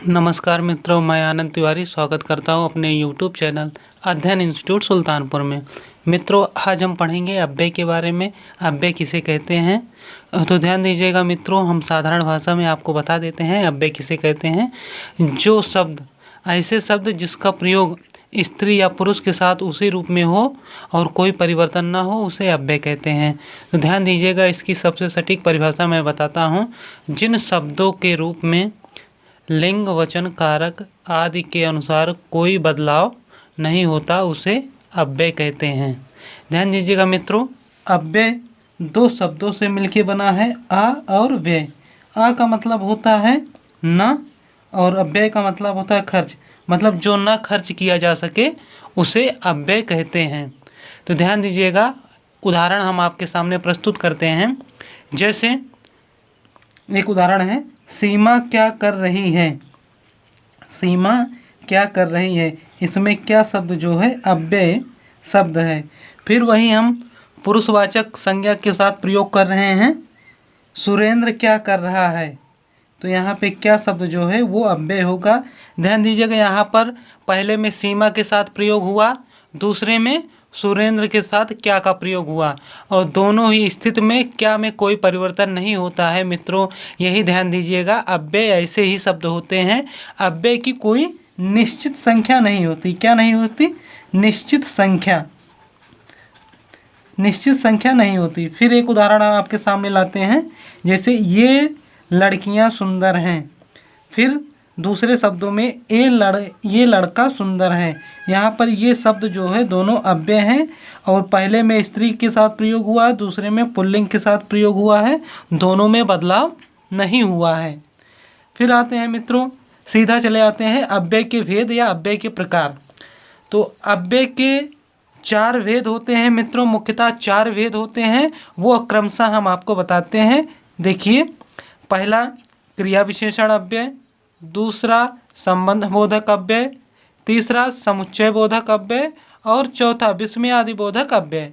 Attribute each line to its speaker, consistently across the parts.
Speaker 1: नमस्कार मित्रों, मैं आनंद तिवारी स्वागत करता हूं अपने YouTube चैनल अध्ययन इंस्टीट्यूट सुल्तानपुर में। मित्रों, आज हम पढ़ेंगे अव्यय के बारे में। अव्यय किसे कहते हैं तो ध्यान दीजिएगा मित्रों, हम साधारण भाषा में आपको बता देते हैं अव्यय किसे कहते हैं। जो शब्द, ऐसे शब्द जिसका प्रयोग स्त्री या पुरुष के साथ उसी रूप में हो और कोई परिवर्तन ना हो, उसे अव्यय कहते हैं। तो ध्यान दीजिएगा, इसकी सबसे सटीक परिभाषा मैं बताता हूँ। जिन शब्दों के रूप में लिंग, वचन, कारक आदि के अनुसार कोई बदलाव नहीं होता, उसे अव्यय कहते हैं। ध्यान दीजिएगा मित्रों, अव्यय दो शब्दों से मिलकर बना है, आ और व्यय। आ का मतलब होता है न और अव्यय का मतलब होता है खर्च। मतलब जो न खर्च किया जा सके उसे अव्यय कहते हैं। तो ध्यान दीजिएगा, उदाहरण हम आपके सामने प्रस्तुत करते हैं। जैसे एक उदाहरण है, सीमा क्या कर रही है। सीमा क्या कर रही है, इसमें क्या शब्द जो है अव्यय शब्द है। फिर वही हम पुरुषवाचक संज्ञा के साथ प्रयोग कर रहे हैं। सुरेंद्र क्या कर रहा है, तो यहाँ पे क्या शब्द जो है वो अव्यय होगा। ध्यान दीजिएगा, यहाँ पर पहले में सीमा के साथ प्रयोग हुआ, दूसरे में सुरेंद्र के साथ क्या का प्रयोग हुआ, और दोनों ही स्थिति में क्या में कोई परिवर्तन नहीं होता है। मित्रों, यही ध्यान दीजिएगा, अव्यय ऐसे ही शब्द होते हैं। अव्यय की कोई निश्चित संख्या नहीं होती। क्या नहीं होती? निश्चित संख्या। निश्चित संख्या नहीं होती। फिर एक उदाहरण आपके सामने लाते हैं। जैसे ये लड़कियां सुंदर हैं। फिर दूसरे शब्दों में ये लड़का सुंदर है। यहाँ पर ये शब्द जो है दोनों अव्यय हैं, और पहले में स्त्री के साथ प्रयोग हुआ है, दूसरे में पुल्लिंग के साथ प्रयोग हुआ है। दोनों में बदलाव नहीं हुआ है। फिर आते हैं मित्रों, सीधा चले आते हैं अव्यय के भेद या अव्यय के प्रकार। तो अव्यय के 4 भेद होते हैं मित्रों, मुख्यतः 4 भेद होते हैं। वो क्रमशः हम आपको बताते हैं। देखिए, पहला क्रिया विशेषण अव्यय, दूसरा संबंध बोधक अव्यय, तीसरा समुच्चय बोधक अव्यय, और चौथा विस्मयादि बोधक अव्यय।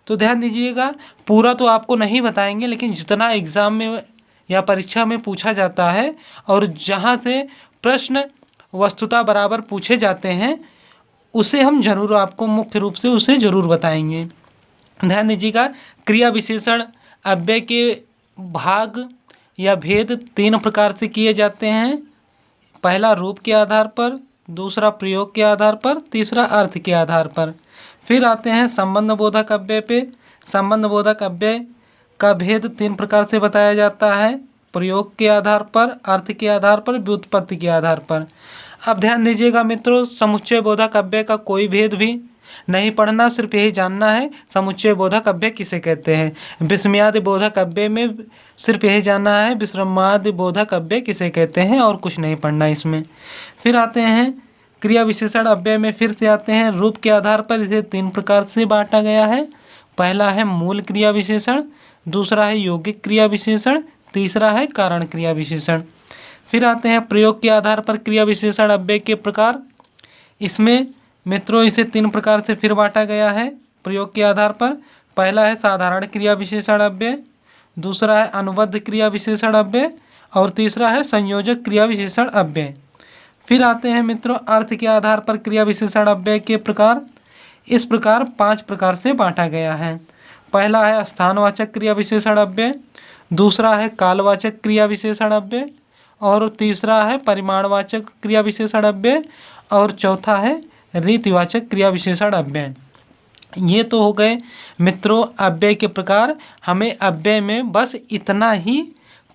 Speaker 1: तो ध्यान दीजिएगा, पूरा तो आपको नहीं बताएंगे, लेकिन जितना एग्जाम में या परीक्षा में पूछा जाता है और जहाँ से प्रश्न वस्तुतः बराबर पूछे जाते हैं, उसे हम जरूर आपको मुख्य रूप से उसे जरूर बताएंगे। ध्यान दीजिएगा, क्रिया विशेषण अव्यय के भाग या भेद 3 प्रकार से किए जाते हैं। पहला रूप के आधार पर, दूसरा प्रयोग के आधार पर, तीसरा अर्थ के आधार पर। फिर आते हैं संबंध बोधक अव्यय पे। संबंध बोधक अव्यय का भेद 3 प्रकार से बताया जाता है, प्रयोग के आधार पर, अर्थ के आधार पर, व्युत्पत्ति के आधार पर। अब ध्यान दीजिएगा मित्रों, समुच्चय बोधक अव्यय का कोई भेद भी नहीं पढ़ना, सिर्फ यही जानना है समुच्चय बोधक अव्यय किसे कहते हैं। विस्मयादि बोधक अव्यय में सिर्फ यही जानना है विस्मयादि बोधक अव्यय किसे कहते हैं, और कुछ नहीं पढ़ना इसमें। फिर आते हैं क्रिया विशेषण अव्यय में। फिर से आते हैं रूप के आधार पर। इसे 3 प्रकार से बांटा गया है। पहला है मूल क्रिया विशेषण, दूसरा है यौगिक क्रिया विशेषण, तीसरा है कारण क्रिया विशेषण। फिर आते हैं प्रयोग के आधार पर क्रिया विशेषण अव्यय के प्रकार। इसमें मित्रों इसे 3 प्रकार से फिर बांटा गया है प्रयोग के आधार पर। पहला है साधारण क्रिया विशेषण अव्यय, दूसरा है अनुबद्ध क्रिया विशेषण अव्यय, और तीसरा है संयोजक क्रिया विशेषण अव्यय। फिर आते हैं मित्रों अर्थ के आधार पर क्रिया विशेषण अव्यय के प्रकार। इस प्रकार 5 प्रकार से बांटा गया है। पहला है स्थानवाचक क्रिया विशेषण अव्यय, दूसरा है कालवाचक क्रिया विशेषण अव्यय, और तीसरा है परिमाणवाचक क्रिया विशेषण अव्यय, और चौथा है रीतिवाचक क्रिया विशेषण अव्यय। ये तो हो गए मित्रों अव्यय के प्रकार। हमें अव्यय में बस इतना ही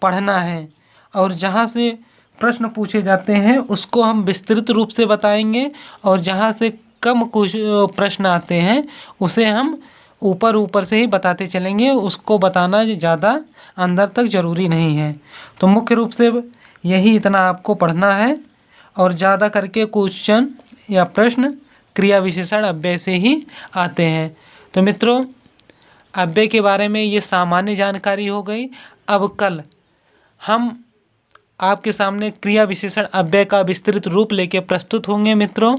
Speaker 1: पढ़ना है, और जहाँ से प्रश्न पूछे जाते हैं उसको हम विस्तृत रूप से बताएंगे, और जहाँ से कम कुछ प्रश्न आते हैं उसे हम ऊपर से ही बताते चलेंगे। उसको बताना ज़्यादा अंदर तक ज़रूरी नहीं है। तो मुख्य रूप से यही इतना आपको पढ़ना है, और ज़्यादा करके क्वेश्चन या प्रश्न क्रिया विशेषण अव्यय से ही आते हैं। तो मित्रों, अव्यय के बारे में ये सामान्य जानकारी हो गई। अब कल हम आपके सामने क्रिया विशेषण अव्यय का विस्तृत रूप लेके प्रस्तुत होंगे मित्रों।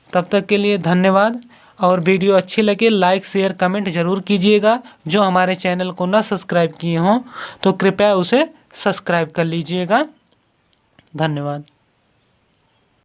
Speaker 1: तब तक के लिए धन्यवाद, और वीडियो अच्छी लगे लाइक शेयर कमेंट ज़रूर कीजिएगा। जो हमारे चैनल को ना सब्सक्राइब किए हों तो कृपया उसे सब्सक्राइब कर लीजिएगा। धन्यवाद।